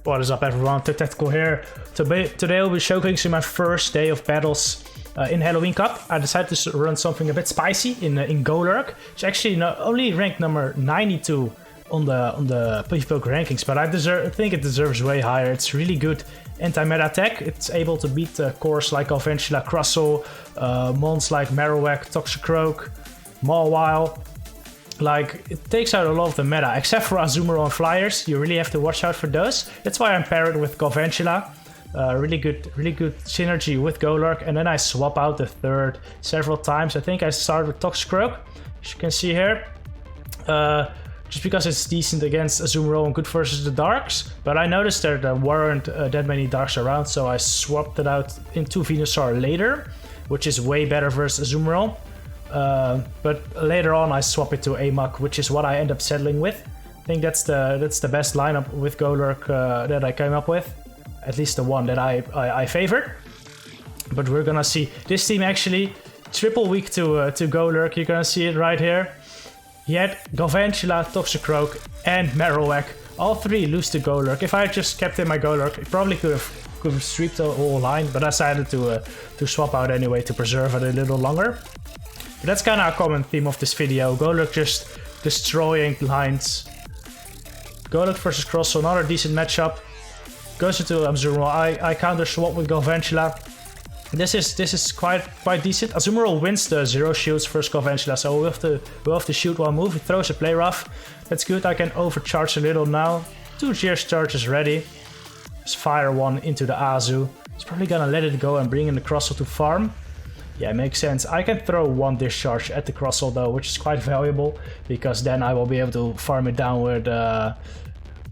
What is up everyone, Tactical here. Today I'll be showcasing my first day of battles in Halloween Cup. I decided to run something a bit spicy in Golurk. It's actually not only ranked number 92 on the PvPoke rankings, but I think it deserves way higher. It's really good anti-meta tech. It's able to beat cores like Galvantula, Crustle, mons like Marowak, Toxicroak, Mawile. Like, it takes out a lot of the meta, except for Azumarill and Flyers. You really have to watch out for those. That's why I'm paired with Galvantula. Really good synergy with Golurk. And then I swap out the third several times. I think I start with Toxicroak, as you can see here. Just because it's decent against Azumarill and good versus the Darks. But I noticed there weren't that many Darks around, so I swapped it out into Venusaur later, which is way better versus Azumarill. But later on I swap it to Amok, which is what I end up settling with. I think that's the best lineup with Golurk that I came up with. At least the one that I favored. But we're gonna see this team actually triple weak to Golurk. You're gonna see it right here. He had Galvantula, Toxicroak, and Marowak. All three lose to Golurk. If I had just kept in my Golurk, it probably could have swept the whole line. But I decided to swap out anyway to preserve it a little longer. But that's kind of a common theme of this video. Golurk just destroying lines. Golurk versus Crustle, another decent matchup. Goes into Azumarill. I counter swap with Galvantula. This is quite decent. Azumarill wins the 0 shields versus Galvantula, so we'll have to shoot one move. He throws a play rough. That's good. I can overcharge a little now. 2 Gears charges ready. Just fire one into the Azu. He's probably gonna let it go and bring in the Crustle to farm. Yeah, makes sense. I can throw one discharge at the Crustle though, which is quite valuable, because then I will be able to farm it down with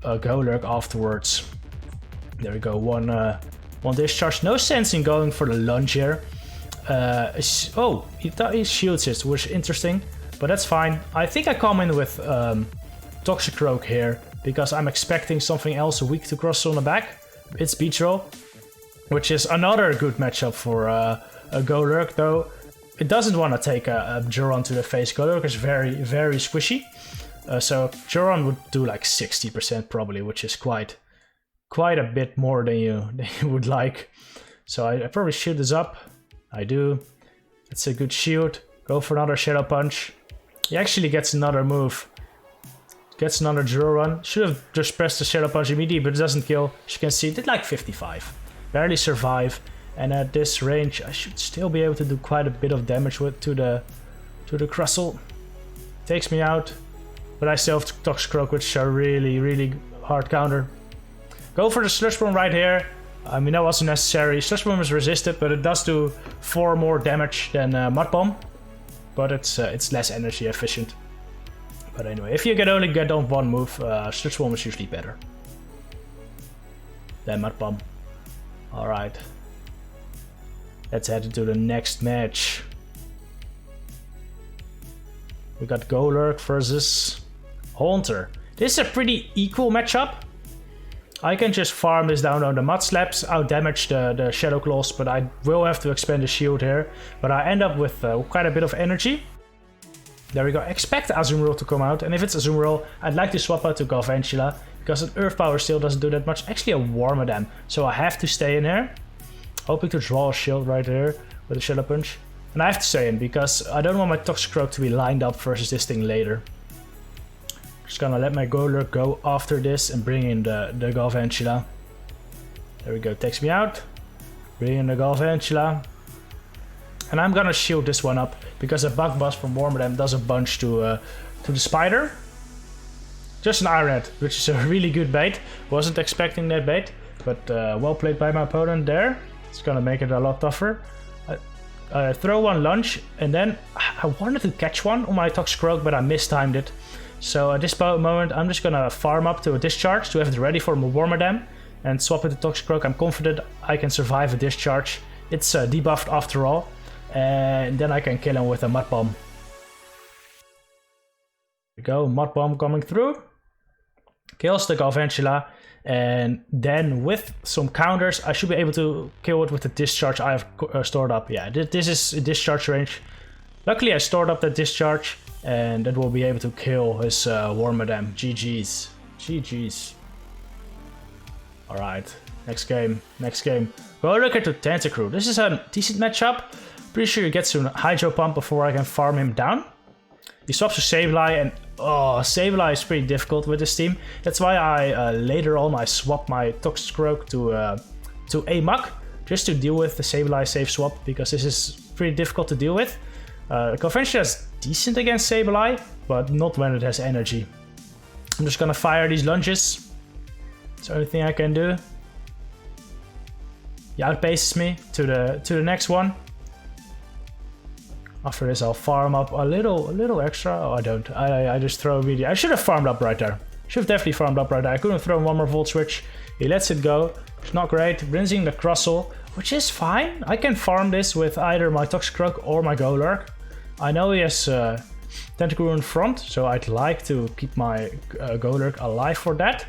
Golurk afterwards. There we go, one discharge. No sense in going for the lunge here. Oh, he shields it, which is interesting, but that's fine. I think I come in with Toxicroak here, because I'm expecting something else weak to Crustle on the back. It's Beetroll, which is another good matchup for a Golurk, though it doesn't want to take a Juron to the face. Golurk is very squishy, so Juron would do like 60% probably, which is quite a bit more than you would like. So I probably shield this up. I do. It's a good shield. Go for another Shadow Punch. He actually gets another move. Gets another Juron. Should have just pressed the Shadow Punch immediately, but it doesn't kill. As you can see, it did like 55. Barely survive. And at this range, I should still be able to do quite a bit of damage to the Crustle. Takes me out, but I still have Toxicroak, which is a really hard counter. Go for the Sludge Bomb right here. I mean, that wasn't necessary. Sludge Bomb is resisted, but it does do 4 more damage than Mud Bomb. But it's less energy efficient. But anyway, if you can only get on one move, Sludge Bomb is usually better than Mud Bomb. All right. Let's head into the next match. We got Golurk versus Haunter. This is a pretty equal matchup. I can just farm this down on the Mud Slaps, out-damage the Shadow Claws, but I will have to expend the shield here. But I end up with quite a bit of energy. There we go. Expect Azumarill to come out, and if it's Azumarill, I'd like to swap out to Galvantula, because an Earth Power still doesn't do that much. Actually, a Wormadam, so I have to stay in here. Hoping to draw a shield right here with a Shadow Punch. And I have to stay in because I don't want my Toxicroak to be lined up versus this thing later. Just gonna let my Golurk go after this and bring in the Galvantula. There we go, takes me out. Bring in the Galvantula. And I'm gonna shield this one up because a Bug Buzz from Wormadam does a bunch to the Spider. Just an Ironhead, which is a really good bait. Wasn't expecting that bait, but well played by my opponent there. It's gonna make it a lot tougher. I throw one lunge, and then I wanted to catch one on my Toxicroak, but I mistimed it. So at this moment, I'm just gonna farm up to a discharge to have it ready for my Wormadam and swap it to Toxicroak. I'm confident I can survive a discharge. It's debuffed after all, and then I can kill him with a Mud Bomb. There we go, Mud Bomb coming through. Kills the Galvantula. And then with some counters, I should be able to kill it with the discharge I have stored up. Yeah, this is a discharge range. Luckily, I stored up that discharge, and that will be able to kill his Wormadam. GG's. GG's. Alright, next game, next game. Golurk into Toxicroak. This is a decent matchup. Pretty sure he gets to Hydro Pump before I can farm him down. He swaps to Sableye, and oh, Sableye is pretty difficult with this team. That's why I later on I swapped my Toxicroak to Amok, just to deal with the Sableye safe swap, because this is pretty difficult to deal with. Galvantula is decent against Sableye, but not when it has energy. I'm just gonna fire these lunges. It's the only thing I can do. He outpaces me to the next one. After this, I'll farm up a little extra. Oh, I don't. I just throw immediately. I should have farmed up right there. Should have definitely farmed up right there. I couldn't throw one more Volt Switch. He lets it go. It's not great. Rinsing the Crustle, which is fine. I can farm this with either my Toxicroak or my Golurk. I know he has Tentacruel in front, so I'd like to keep my Golurk alive for that.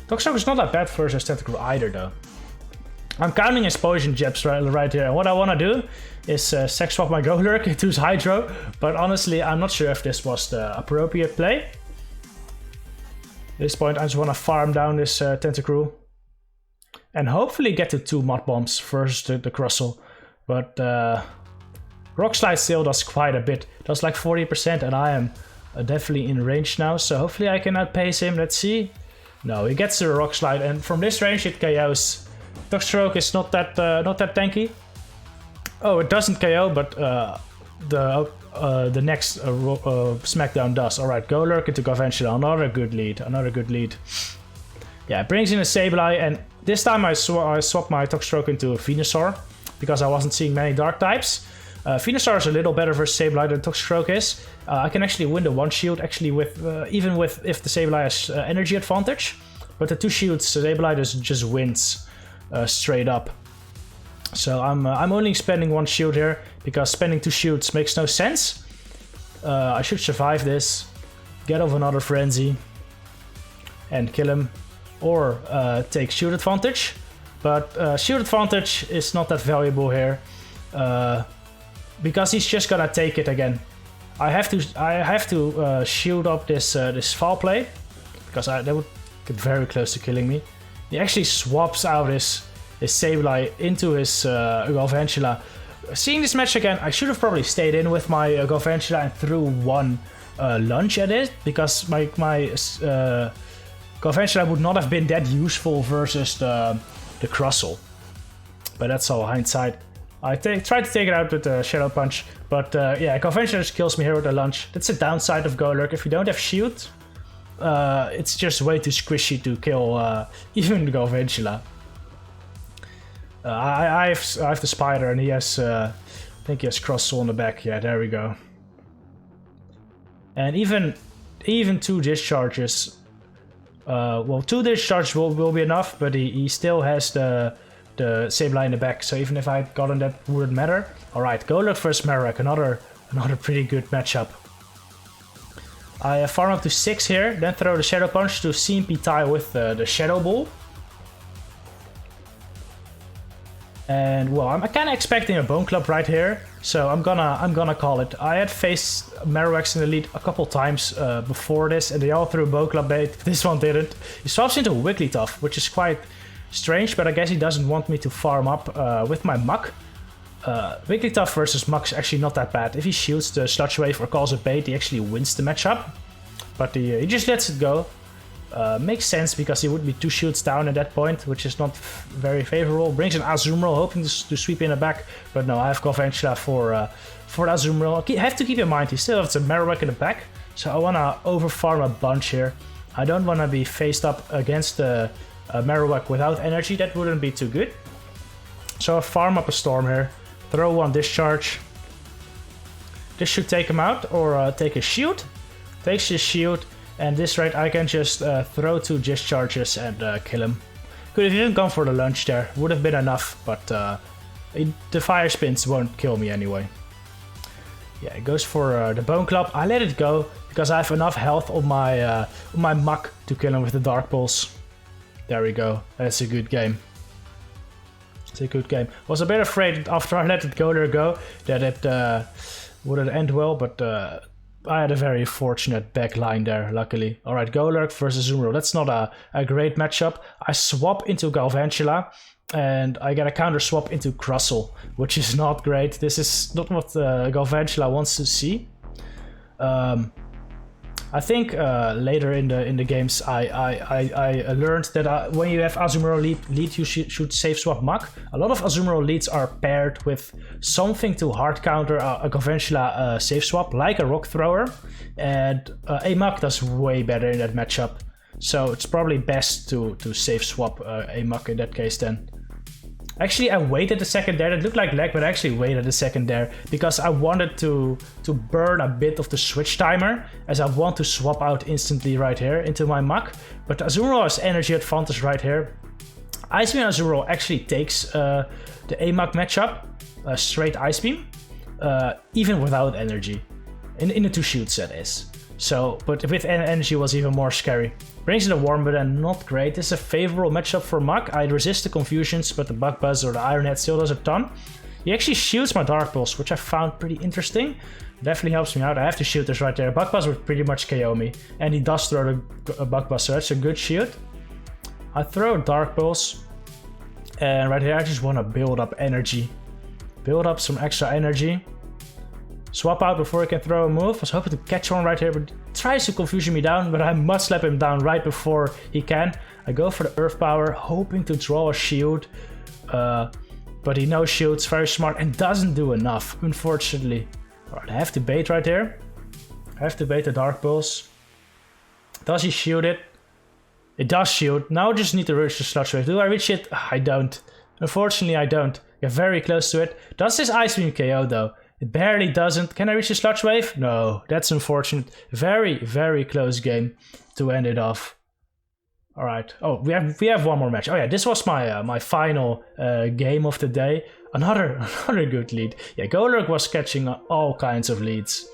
Toxicroak is not that bad versus Tentacruel either, though. I'm counting his poison jabs right here, and what I want to do is sex swap my Golurk into his Hydro, but honestly, I'm not sure if this was the appropriate play. At this point, I just want to farm down this Tentacruel, and hopefully get to 2 Mud Bombs versus the Crustle, but Rock Slide still does quite a bit. It does like 40%, and I am definitely in range now, so hopefully I can outpace him. Let's see. No, he gets to the Rock Slide, and from this range it KOs. Toxicroak is not that tanky. Oh, it doesn't KO, but the next Smackdown does. Alright, Golurk into Galvantula. Another good lead. Another good lead. Yeah, it brings in a Sableye, and this time I swapped my Toxicroak into Venusaur because I wasn't seeing many Dark types. Venusaur is a little better versus Sableye than Toxicroak is. I can actually win the 1 shield actually with even with if the Sableye has energy advantage. But the 2 shields, Sableye just wins straight up. So I'm only spending 1 shield here because spending 2 shields makes no sense. I should survive this, get off another frenzy, and kill him, or take shield advantage. But shield advantage is not that valuable here. Because he's just gonna take it again. I have to shield up this foul play because that would get very close to killing me. He actually swaps out his Sableye into his Galvantula. Seeing this match again, I should have probably stayed in with my Galvantula and threw 1 lunge at it, because my Galvantula would not have been that useful versus the Crustle. But that's all hindsight. I tried to take it out with the Shadow Punch, but yeah, Galvantula just kills me here with a lunge. That's the downside of Golurk. If you don't have shield, it's just way too squishy to kill even the Galvantula. I have the Spider, and he has, I think he has Crustle on the back. Yeah, there we go. And even 2 discharges, well, 2 discharges will be enough, but he still has the Sableye in the back, so even if I had gotten that, wouldn't matter. Alright, Golurk versus Marowak, another pretty good matchup. I farm up to 6 here, then throw the Shadow Punch to CMP tie with the Shadow Ball. And well, I'm kind of expecting a Bone Club right here, so I'm gonna call it. I had faced Marowaks in the lead a couple times before this, and they all threw Bone Club bait. This one didn't. He swaps into Wigglytuff, which is quite strange, but I guess he doesn't want me to farm up with my Muck. Wigglytuff versus Muck is actually not that bad. If he shields the Sludge Wave or calls it bait, he actually wins the matchup. But he just lets it go. Makes sense because he would be 2 shields down at that point, which is not very favorable. Brings an Azumarill, hoping to sweep in the back, but no, I have Galvantula for Azumarill. I have to keep in mind he still has a Marowak in the back, so I want to overfarm a bunch here. I don't want to be faced up against the Marowak without energy. That wouldn't be too good. So I farm up a Storm here, throw 1 discharge. This should take him out, or take his shield. Takes his shield. And this rate, I can just throw 2 discharges and kill him. Could have even gone for the lunge there. Would have been enough, but the fire spins won't kill me anyway. Yeah, it goes for the Bone Club. I let it go because I have enough health on my Muck to kill him with the Dark Pulse. There we go. That's a good game. It's a good game. Was a bit afraid after I let it go that it wouldn't end well, but I had a very fortunate back line there, luckily. Alright, Golurk versus Azumarill. That's not a great matchup. I swap into Galvantula, and I get a counter swap into Crustle, which is not great. This is not what Galvantula wants to see. I think later in the games I learned that when you have Azumarill lead you should safe swap Muk. A lot of Azumarill leads are paired with something to hard counter a Galvantula safe swap, like a Rock Thrower, and a Muk does way better in that matchup. So it's probably best to safe swap a Muk in that case then. Actually, I waited a second there. It looked like lag, but I actually waited a second there because I wanted to burn a bit of the switch timer, as I want to swap out instantly right here into my Muk. But Azumarill has energy advantage right here. Ice Beam Azumarill actually takes the A-Muk matchup, straight Ice Beam, even without energy. In the 2 shoots, that is. So, but with energy was even more scary. Brings in a Warm, but not great. This is a favorable matchup for Muk. I resist the confusions, but the Bug Buzz or the Iron Head still does a ton. He actually shoots my Dark Pulse, which I found pretty interesting. Definitely helps me out. I have to shoot this right there. Bug Buzz would pretty much KO me. And he does throw the Bug Buzz, so that's a good shield. I throw Dark Pulse. And right here, I just want to build up energy. Build up some extra energy. Swap out before he can throw a move. I was hoping to catch one right here, but he tries to confusion me down, but I must slap him down right before he can. I go for the Earth Power, hoping to draw a shield, but he no shields, very smart, and doesn't do enough, unfortunately. Alright, I have to bait right here. I have to bait the Dark Pulse. Does he shield it? It does shield. Now I just need to reach the Sludge Wave. Do I reach it? I don't. Unfortunately, I don't. Get very close to it. Does this Ice Beam KO though? It barely doesn't. Can I reach the Sludge Wave? No, that's unfortunate. Very, very close game to end it off. All right. Oh, we have one more match. Oh yeah, this was my my final game of the day. Another good lead. Yeah, Golurk was catching all kinds of leads.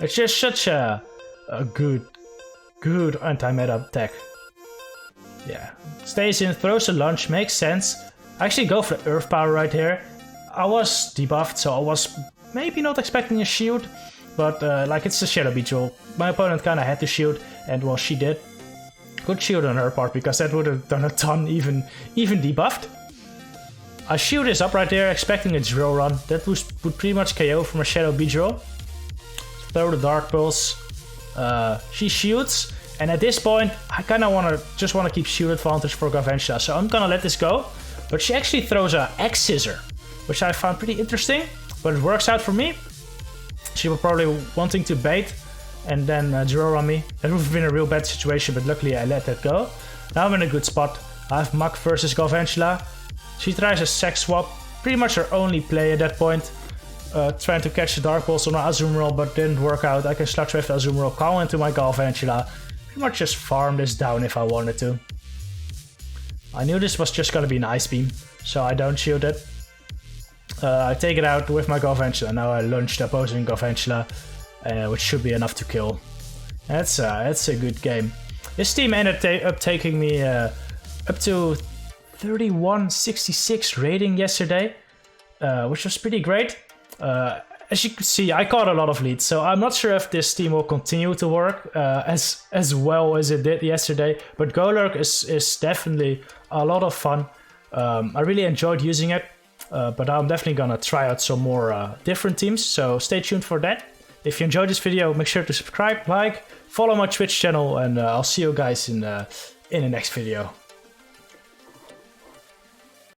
It's just such a good anti-meta tech. Yeah, stays in, throws a lunge, makes sense. I actually go for the Earth Power right here. I was debuffed, so I was maybe not expecting a shield, but like it's a Shadow Beetle. My opponent kind of had to shield, and well, she did. Good shield on her part, because that would have done a ton even debuffed. I shield this up right there, expecting a Drill Run. That would pretty much KO from a Shadow Beetle. Throw the Dark Pulse. She shields, and at this point, I kind of just want to keep shield advantage for Galvantula, so I'm gonna let this go. But she actually throws a X Scissor, which I found pretty interesting, but it works out for me. She was probably wanting to bait and then Drill Run me. That would have been a real bad situation, but luckily I let that go. Now I'm in a good spot. I have Muk versus Galvantula. She tries a Sex Swap, pretty much her only play at that point. Trying to catch the Dark Pulse on Azumarill, but didn't work out. I can Sludge Wave the Azumarill, call into my Galvantula. Pretty much just farm this down if I wanted to. I knew this was just gonna be an Ice Beam, so I don't shield it. I take it out with my Galvantula. Now I launch the opposing Galvantula, which should be enough to kill. That's a good game. This team ended up taking me up to 3166 rating yesterday, which was pretty great. As you can see, I caught a lot of leads, so I'm not sure if this team will continue to work as well as it did yesterday. But Golurk is definitely a lot of fun. I really enjoyed using it, but I'm definitely gonna try out some more different teams, so stay tuned for that. If you enjoyed this video, make sure to subscribe, like, follow my Twitch channel, and I'll see you guys in the next video.